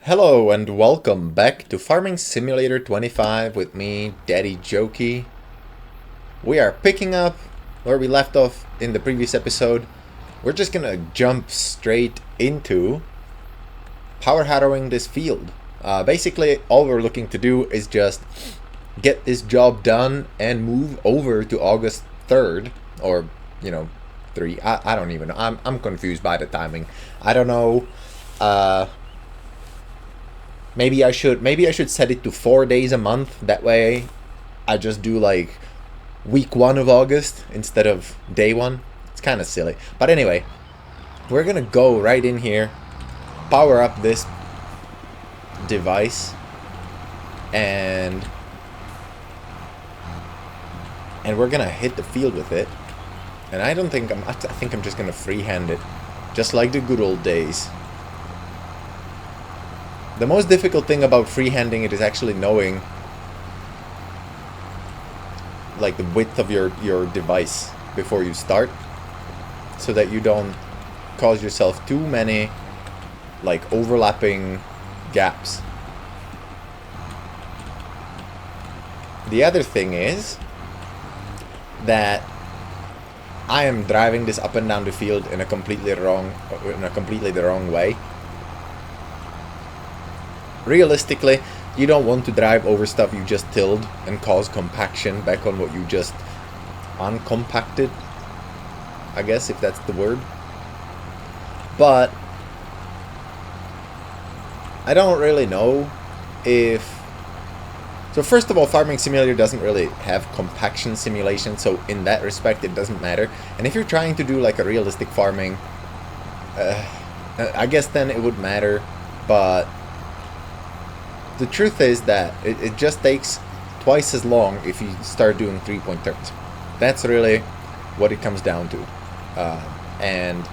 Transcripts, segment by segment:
Hello and welcome back to Farming Simulator 25 with me, Daddy Jokey. We are picking up where we left off in the previous episode. We're just gonna jump straight into power harrowing this field. Basically, all we're looking to do is just get this job done and move over to August 3rd, or, 3. I don't even know. I'm confused by the timing. I don't know. Maybe I should set it to 4 days a month. That way I just do like week 1 of August instead of day 1. It's kind of silly. But anyway, we're going to go right in here, power up this device, and we're going to hit the field with it. And I think I'm just going to freehand it, just like the good old days. The most difficult thing about freehanding it is actually knowing like the width of your device before you start, so that you don't cause yourself too many like overlapping gaps. The other thing is that I am driving this up and down the field in a completely the wrong way. Realistically, you don't want to drive over stuff you just tilled and cause compaction back on what you just uncompacted, I guess, if that's the word. But I don't really know if... So first of all, Farming Simulator doesn't really have compaction simulation, so in that respect it doesn't matter. And if you're trying to do like a realistic farming, I guess then it would matter, but the truth is that it just takes twice as long if you start doing 3-point turns. That's really what it comes down to. And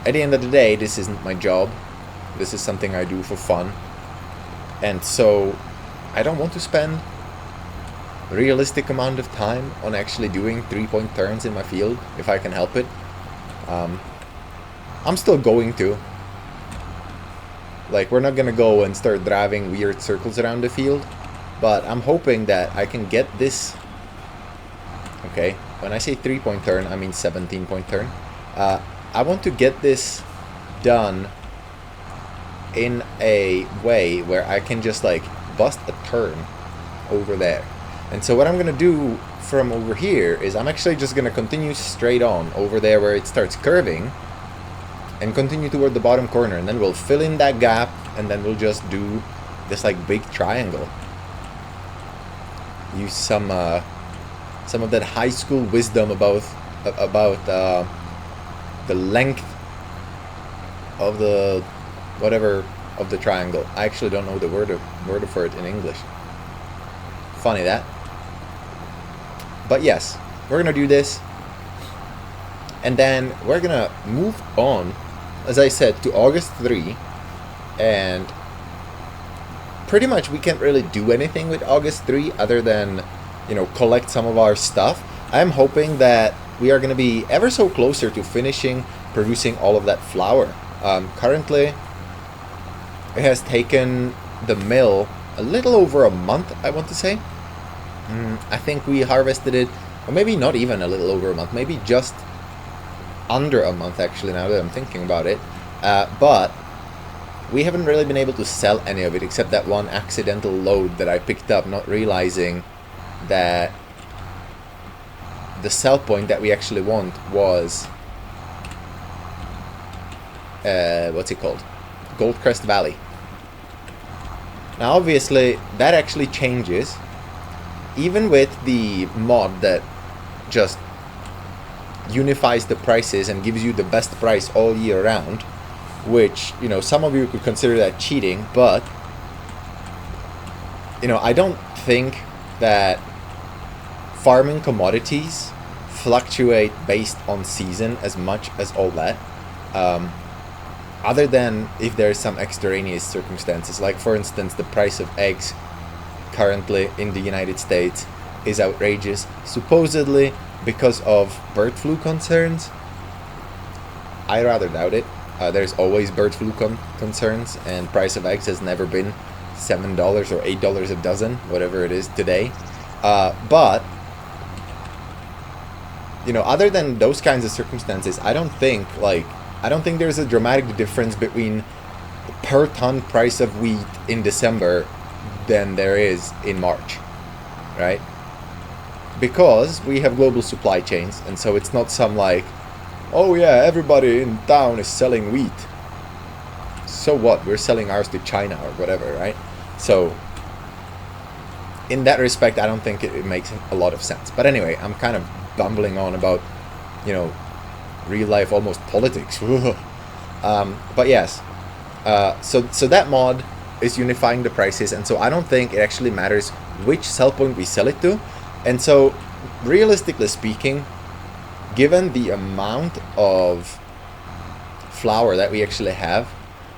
at the end of the day, this isn't my job. This is something I do for fun. And so I don't want to spend a realistic amount of time on actually doing 3-point turns in my field, if I can help it. I'm still going to. Like, we're not gonna go and start driving weird circles around the field, but I'm hoping that I can get this... Okay, when I say 3-point turn, I mean 17-point turn. I want to get this done in a way where I can just, like, bust a turn over there. And so what I'm gonna do from over here is I'm actually just gonna continue straight on over there where it starts curving, and continue toward the bottom corner, and then we'll fill in that gap, and then we'll just do this like big triangle. Use some of that high school wisdom about the length of the whatever of the triangle. I actually don't know the word for it in English. Funny that. But yes, we're gonna do this, and then we're gonna move on, as I said, to August 3, and pretty much we can't really do anything with August 3 other than, collect some of our stuff. I'm hoping that we are going to be ever so closer to finishing producing all of that flour. Currently, it has taken the mill a little over a month, I want to say. I think we harvested it, or maybe not even a little over a month, maybe just under a month actually, now that I'm thinking about it. But we haven't really been able to sell any of it except that one accidental load that I picked up, not realizing that the sell point that we actually want was what's it called? Goldcrest Valley. Now obviously that actually changes even with the mod that just unifies the prices and gives you the best price all year round, which, some of you could consider that cheating, but, I don't think that farming commodities fluctuate based on season as much as all that, other than if there's some extraneous circumstances, like for instance the price of eggs currently in the United States is outrageous, supposedly because of bird flu concerns. I rather doubt it. There's always bird flu concerns, and price of eggs has never been $7 or $8 a dozen, whatever it is today. But you know, other than those kinds of circumstances, I don't think there's a dramatic difference between per ton price of wheat in December than there is in March, right? Because we have global supply chains, and so it's not some like, oh yeah, everybody in town is selling wheat. So what? We're selling ours to China or whatever, right? So in that respect, I don't think it makes a lot of sense. But anyway, I'm kind of bumbling on about, you know, real life, almost politics. But yes, so that mod is unifying the prices, and so I don't think it actually matters which sell point we sell it to. And so realistically speaking, given the amount of flour that we actually have,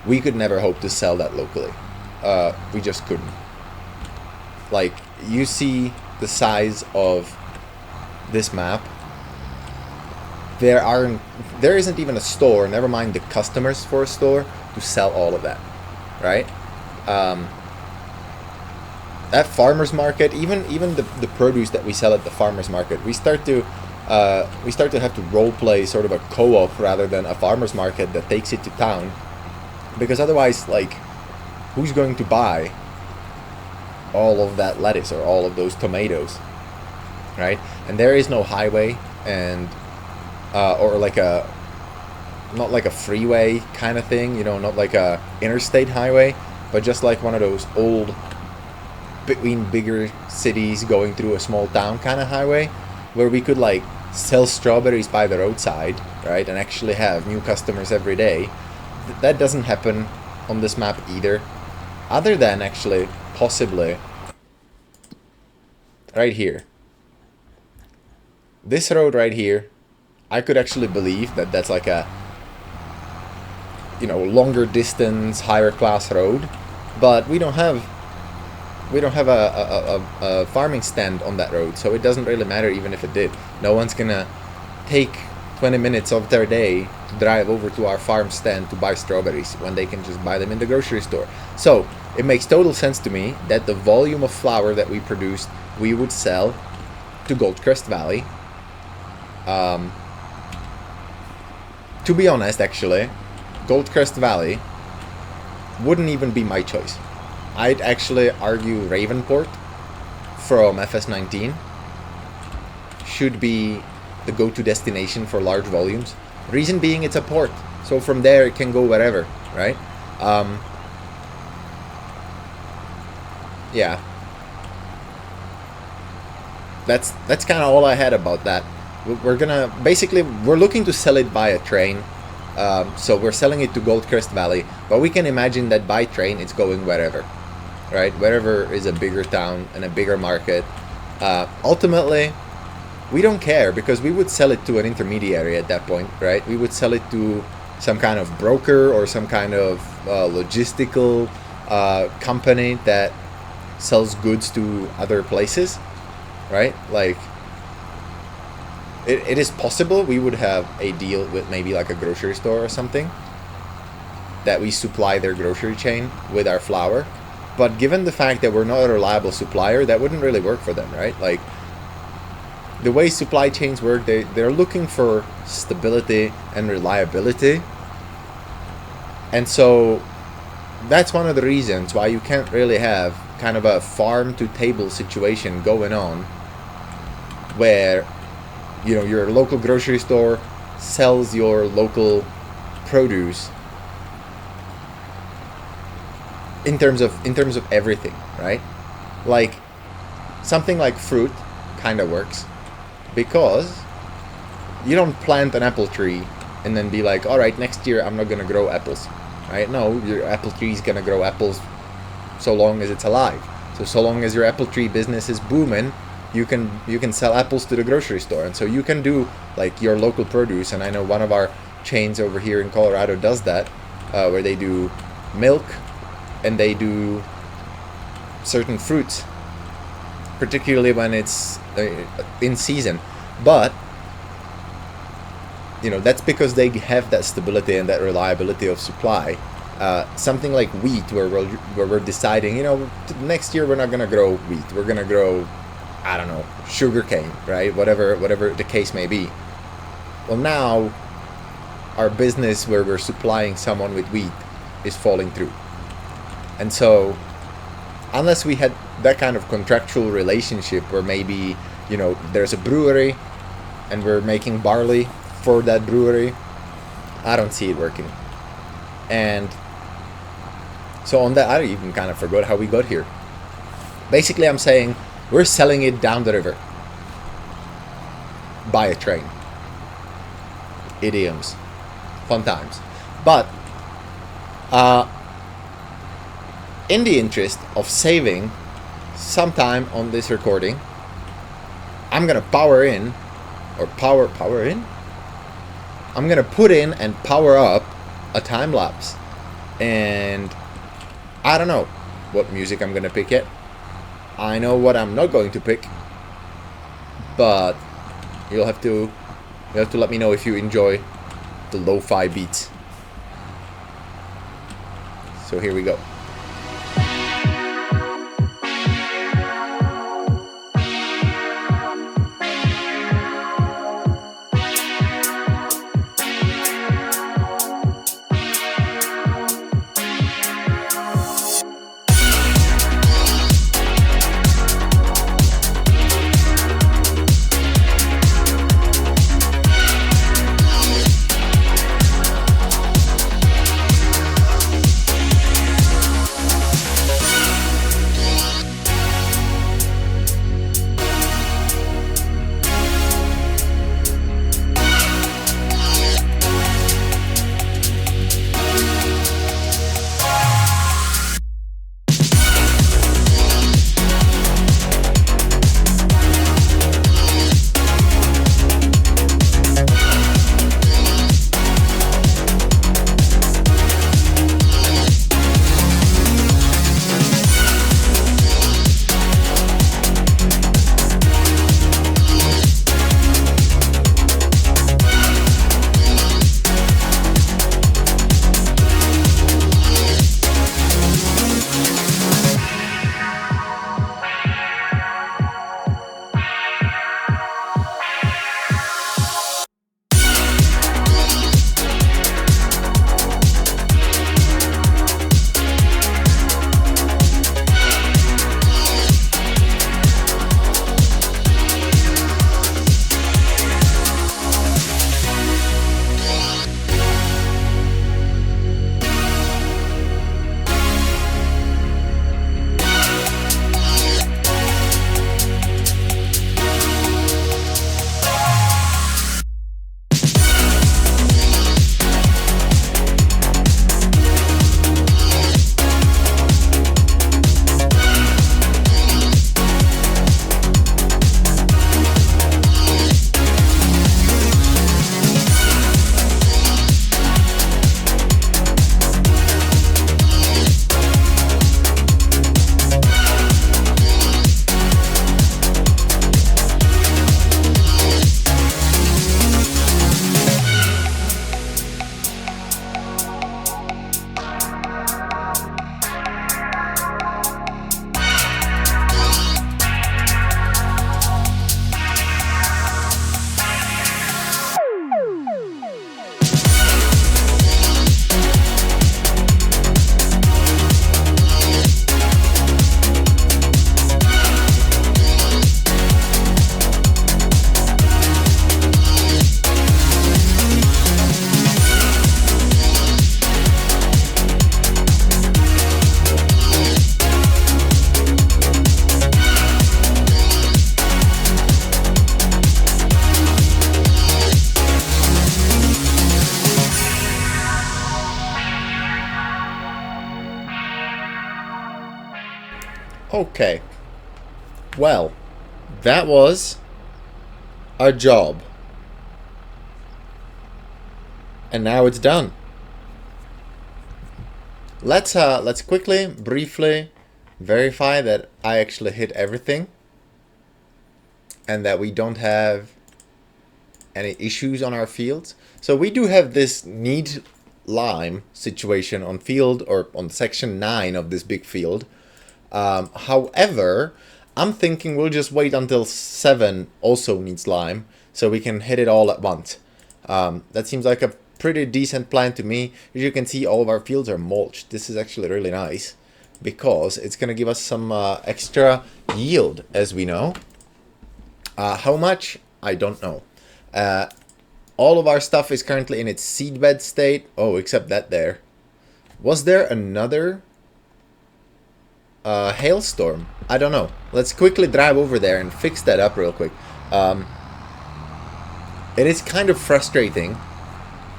we could never hope to sell that locally. We just couldn't. Like, you see the size of this map. There isn't even a store, never mind the customers for a store, to sell all of that, right? That farmers market, even the produce that we sell at the farmers market, we start to have to role play sort of a co-op rather than a farmers market that takes it to town, because otherwise, like, who's going to buy all of that lettuce or all of those tomatoes, right? And there is no highway, and or like a, not like a freeway kind of thing, you know, not like a interstate highway, but just like one of those old between bigger cities going through a small town kind of highway, where we could like sell strawberries by the roadside, right, and actually have new customers every day. That doesn't happen on this map either, other than actually possibly right here. This road right here, I could actually believe that that's like a, you know, longer distance, higher class road, but we don't have a farming stand on that road, so it doesn't really matter even if it did. No one's gonna take 20 minutes of their day to drive over to our farm stand to buy strawberries when they can just buy them in the grocery store. So it makes total sense to me that the volume of flour that we produced, we would sell to Goldcrest Valley. To be honest, actually, Goldcrest Valley wouldn't even be my choice. I'd actually argue Ravenport from FS19 should be the go-to destination for large volumes. Reason being, it's a port, so from there it can go wherever, right? Yeah, that's kind of all I had about that. We're looking to sell it by a train. So we're selling it to Goldcrest Valley, but we can imagine that by train it's going wherever, right? Wherever is a bigger town and a bigger market. Ultimately, we don't care, because we would sell it to an intermediary at that point, right? We would sell it to some kind of broker or some kind of logistical company that sells goods to other places, right? Like, it is possible we would have a deal with maybe like a grocery store or something, that we supply their grocery chain with our flour. But given the fact that we're not a reliable supplier, that wouldn't really work for them, right? Like, the way supply chains work, they're looking for stability and reliability. And so that's one of the reasons why you can't really have kind of a farm to table situation going on, where, you know, your local grocery store sells your local produce in terms of everything, right? Like, something like fruit kind of works, because you don't plant an apple tree and then be like, all right, next year I'm not gonna grow apples, right? No, your apple tree is gonna grow apples so long as it's alive. So long as your apple tree business is booming, you can sell apples to the grocery store. And so you can do like your local produce, and I know one of our chains over here in Colorado does that, where they do milk and they do certain fruits, particularly when it's in season. But you know, that's because they have that stability and that reliability of supply. Something like wheat, where we're deciding, you know, next year we're not gonna grow wheat, we're gonna grow, I don't know, sugarcane, right? Whatever the case may be. Well, now our business where we're supplying someone with wheat is falling through, and so unless we had that kind of contractual relationship where maybe, you know, there's a brewery and we're making barley for that brewery, I don't see it working. And so on that, I even kind of forgot how we got here. Basically, I'm saying we're selling it down the river by a train. Idioms. Fun times. But in the interest of saving some time on this recording, I'm gonna power in, or power in? I'm gonna put in and power up a time lapse. And I don't know what music I'm gonna pick yet. I know what I'm not going to pick, but you'll have to let me know if you enjoy the lo-fi beats. So here we go. Okay. Well, that was our job. And now it's done. Let's quickly, briefly verify that I actually hit everything and that we don't have any issues on our fields. So we do have this need lime situation on field, or on section 9 of this big field. However, I'm thinking we'll just wait until 7 also needs lime, so we can hit it all at once. That seems like a pretty decent plan to me. As you can see, all of our fields are mulched. This is actually really nice, because it's going to give us some extra yield, as we know. How much? I don't know. All of our stuff is currently in its seedbed state. Oh, except that there. Was there another hailstorm? I don't know. Let's quickly drive over there and fix that up real quick. It is kind of frustrating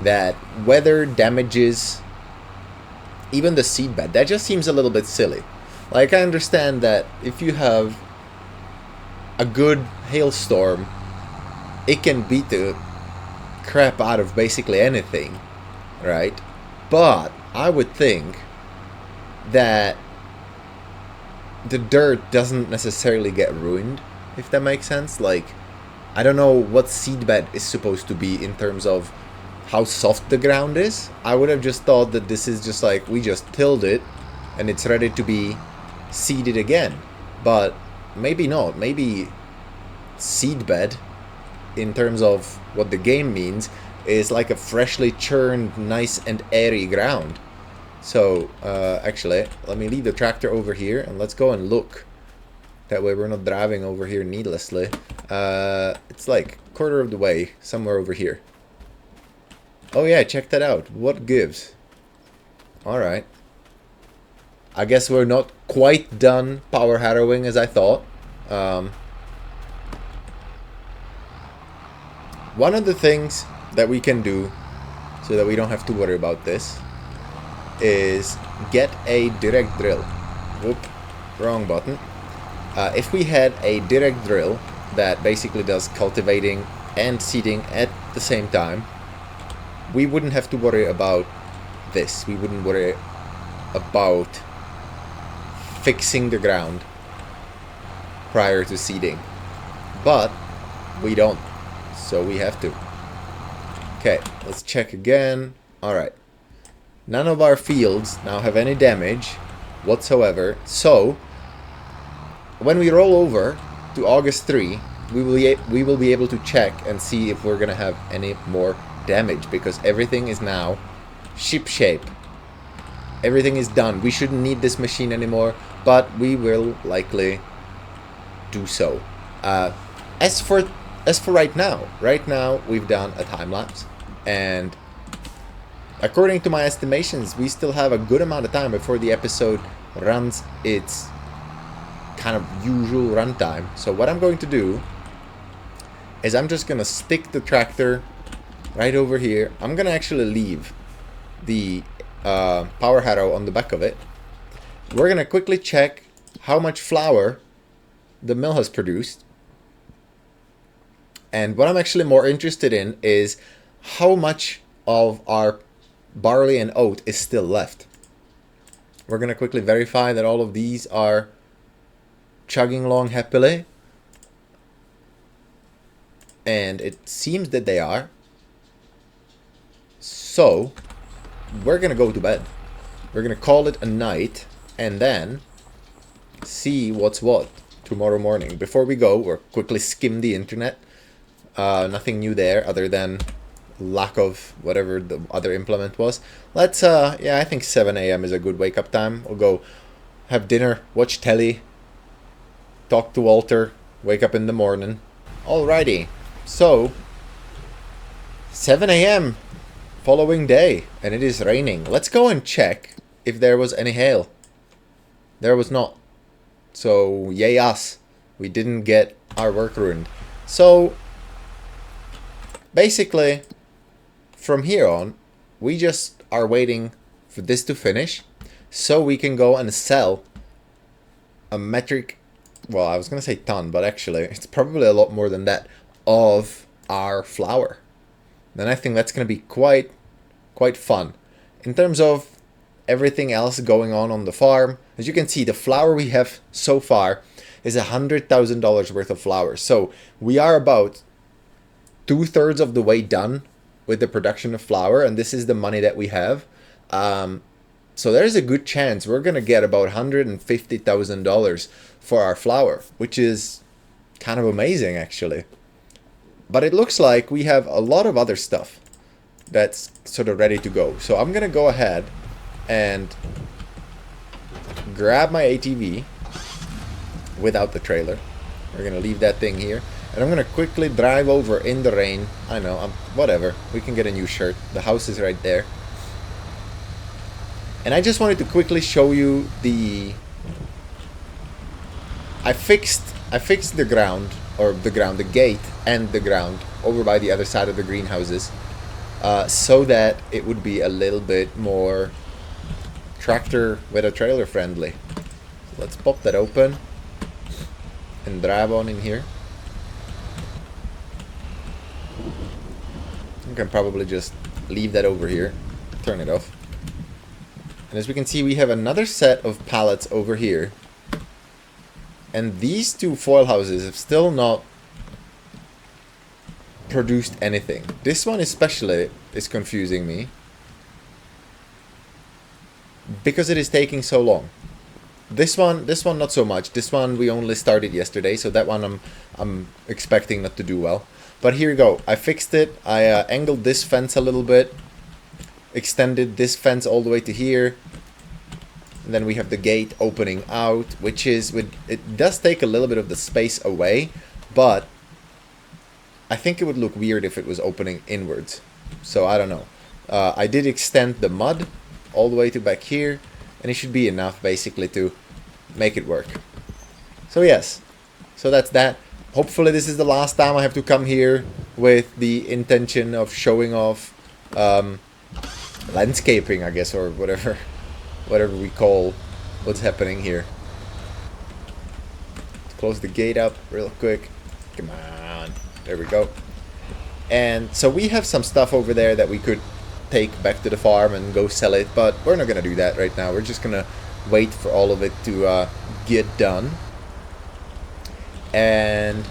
that weather damages even the seedbed. That just seems a little bit silly. Like, I understand that if you have a good hailstorm, it can beat the crap out of basically anything, right? But I would think that the dirt doesn't necessarily get ruined, if that makes sense. Like, I don't know what seedbed is supposed to be in terms of how soft the ground is. I would have just thought that this is just like, we just tilled it and it's ready to be seeded again. But maybe not. Maybe seedbed, in terms of what the game means, is like a freshly churned, nice and airy ground. So, actually, let me leave the tractor over here and let's go and look. That way we're not driving over here needlessly. It's like a quarter of the way, somewhere over here. Oh yeah, check that out. What gives? Alright. I guess we're not quite done power harrowing as I thought. One of the things that we can do, so that we don't have to worry about this, is get a direct drill. Whoop, wrong button. If we had a direct drill that basically does cultivating and seeding at the same time, we wouldn't have to worry about this. We wouldn't worry about fixing the ground prior to seeding. But we don't, so we have to. Okay, let's check again. Alright. None of our fields now have any damage whatsoever. So, when we roll over to August 3, we will be able to check and see if we're going to have any more damage, because everything is now shipshape. Everything is done. We shouldn't need this machine anymore, but we will likely do so. As for right now we've done a time lapse, and according to my estimations, we still have a good amount of time before the episode runs its kind of usual runtime. So what I'm going to do is I'm just going to stick the tractor right over here. I'm going to actually leave the power harrow on the back of it. We're going to quickly check how much flour the mill has produced. And what I'm actually more interested in is how much of our barley and oat is still left. We're going to quickly verify that all of these are chugging along happily. And it seems that they are. So, we're going to go to bed. We're going to call it a night and then see what's what tomorrow morning. Before we go, we'll quickly skim the internet. Nothing new there other than lack of whatever the other implement was. Let's, yeah, I think 7 a.m. is a good wake up time. We'll go have dinner, watch telly, talk to Walter, wake up in the morning. Alrighty, so 7 a.m. following day, and it is raining. Let's go and check if there was any hail. There was not. So, yay us. We didn't get our work ruined. So, basically, from here on, we just are waiting for this to finish so we can go and sell a metric, well, I was going to say ton, but actually it's probably a lot more than that, of our flour. Then I think that's going to be quite fun. In terms of everything else going on the farm, as you can see, the flour we have so far is $100,000 worth of flour. So we are about 2/3 of the way done with the production of flour, and this is the money that we have. So there's a good chance we're gonna get about $150,000 for our flour, which is kind of amazing actually. But it looks like we have a lot of other stuff that's sort of ready to go. So I'm gonna go ahead and grab my ATV without the trailer. We're gonna leave that thing here, and I'm gonna quickly drive over in the rain. I know, whatever. We can get a new shirt. The house is right there. And I just wanted to quickly show you the... I fixed the ground, the gate and the ground over by the other side of the greenhouses, so that it would be a little bit more tractor with a trailer friendly. So let's pop that open and drive on in here. You can probably just leave that over here, turn it off. And as we can see, we have another set of pallets over here. And these two foil houses have still not produced anything. This one especially is confusing me, because it is taking so long. This one not so much. This one we only started yesterday, so that one I'm expecting not to do well. But here you go. I fixed it. I angled this fence a little bit, extended this fence all the way to here. And then we have the gate opening out, which is it does take a little bit of the space away, but I think it would look weird if it was opening inwards. So I don't know. I did extend the mud all the way to back here, and it should be enough basically to make it work. So yes, so that's that. Hopefully this is the last time I have to come here with the intention of showing off landscaping, I guess, or whatever we call what's happening here. Let's close the gate up real quick. Come on, there we go. And so we have some stuff over there that we could take back to the farm and go sell it, but we're not gonna do that right now. We're just gonna wait for all of it to get done. And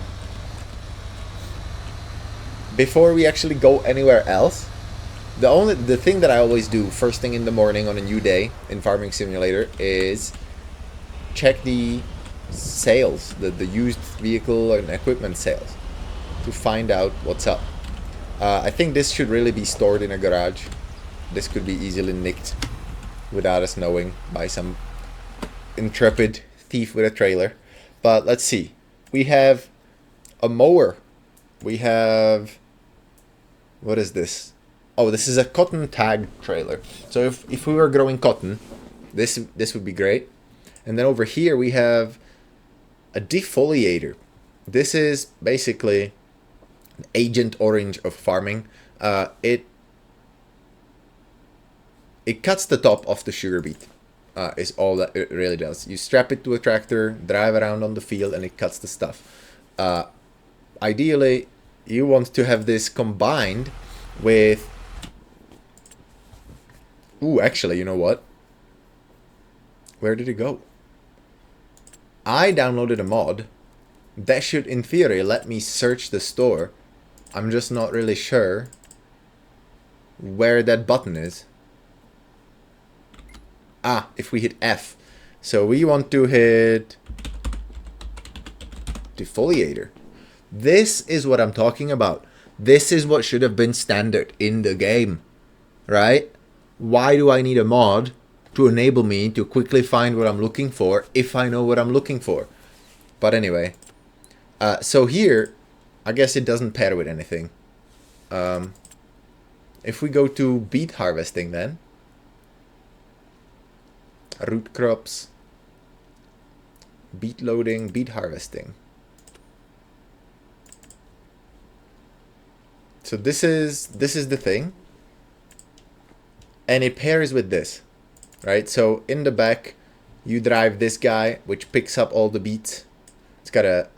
before we actually go anywhere else, the thing that I always do first thing in the morning on a new day in Farming Simulator is check the sales, the used vehicle and equipment sales, to find out what's up. I think this should really be stored in a garage. This could be easily nicked without us knowing by some intrepid thief with a trailer. But let's see. We have a mower. We have... what is this? Oh, this is a cotton tag trailer. So if we were growing cotton, this would be great. And then over here we have a defoliator. This is basically Agent Orange of farming. It cuts the top off the sugar beet. Is all that it really does. You strap it to a tractor, drive around on the field, and it cuts the stuff. Ideally, you want to have this combined with... Ooh, actually, you know what? Where did it go? I downloaded a mod that should, in theory, let me search the store. I'm just not really sure where that button is. Ah, if we hit F. So we want to hit defoliator. This is what I'm talking about. This is what should have been standard in the game, right? Why do I need a mod to enable me to quickly find what I'm looking for if I know what I'm looking for? But anyway, so here, I guess it doesn't pair with anything. If we go to beet harvesting then, root crops, beet loading, beet harvesting. So this is the thing, and it pairs with this, right? So in the back, you drive this guy, which picks up all the beets. It's got a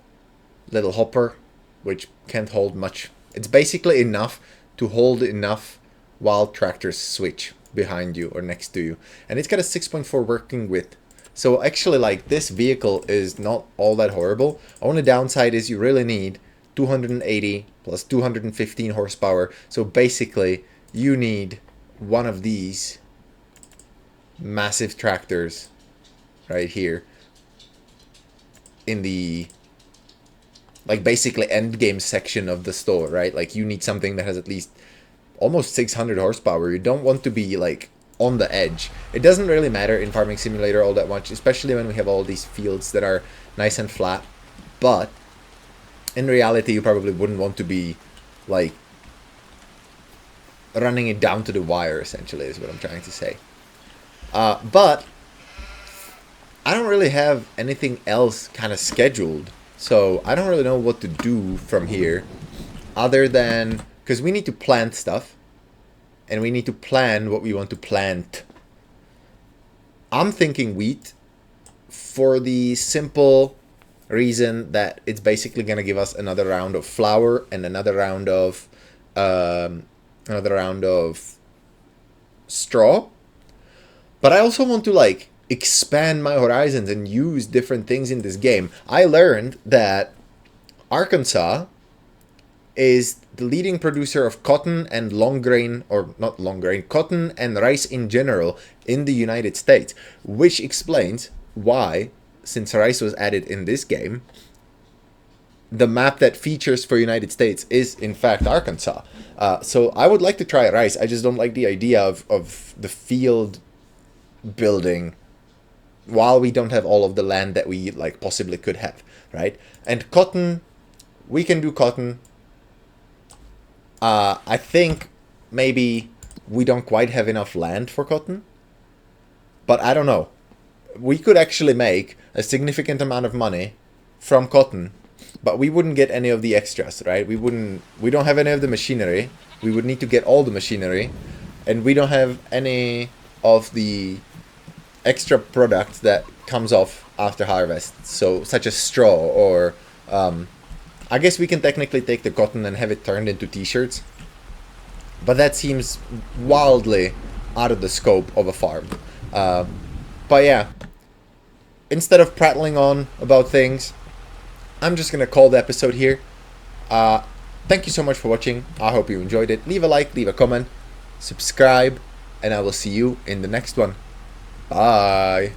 little hopper, which can't hold much. It's basically enough to hold enough while tractors switch behind you or next to you. And it's got a 6.4 working width. So actually, like, this vehicle is not all that horrible. Only downside is you really need 280 plus 215 horsepower. So basically, you need one of these massive tractors right here in the, like, basically end game section of the store, right? Like, you need something that has at least almost 600 horsepower. You don't want to be like on the edge. It doesn't really matter in Farming Simulator all that much, especially when we have all these fields that are nice and flat. But in reality, you probably wouldn't want to be like running it down to the wire, essentially, is what I'm trying to say. But I don't really have anything else kind of scheduled, so I don't really know what to do from here, other than, because we need to plant stuff, and we need to plan what we want to plant. I'm thinking wheat, for the simple reason that it's basically going to give us another round of flour and another round of straw. But I also want to, like, expand my horizons and use different things in this game. I learned that Arkansas is the leading producer of cotton and long grain, or not long grain, cotton and rice in general in the United States, which explains why, since rice was added in this game, the map that features for United States is in fact Arkansas. So I would like to try rice. I just don't like the idea of the field building while we don't have all of the land that we like possibly could have, right? And cotton, we can do cotton. I think maybe we don't quite have enough land for cotton, but I don't know. We could actually make a significant amount of money from cotton, but we wouldn't get any of the extras, right? We don't have any of the machinery. We would need to get all the machinery, and we don't have any of the extra product that comes off after harvest, so such as straw, or I guess we can technically take the cotton and have it turned into t-shirts, but that seems wildly out of the scope of a farm. But yeah, instead of prattling on about things, I'm just gonna call the episode here. Thank you so much for watching. I hope you enjoyed it. Leave a like, leave a comment, subscribe, and I will see you in the next one. Bye.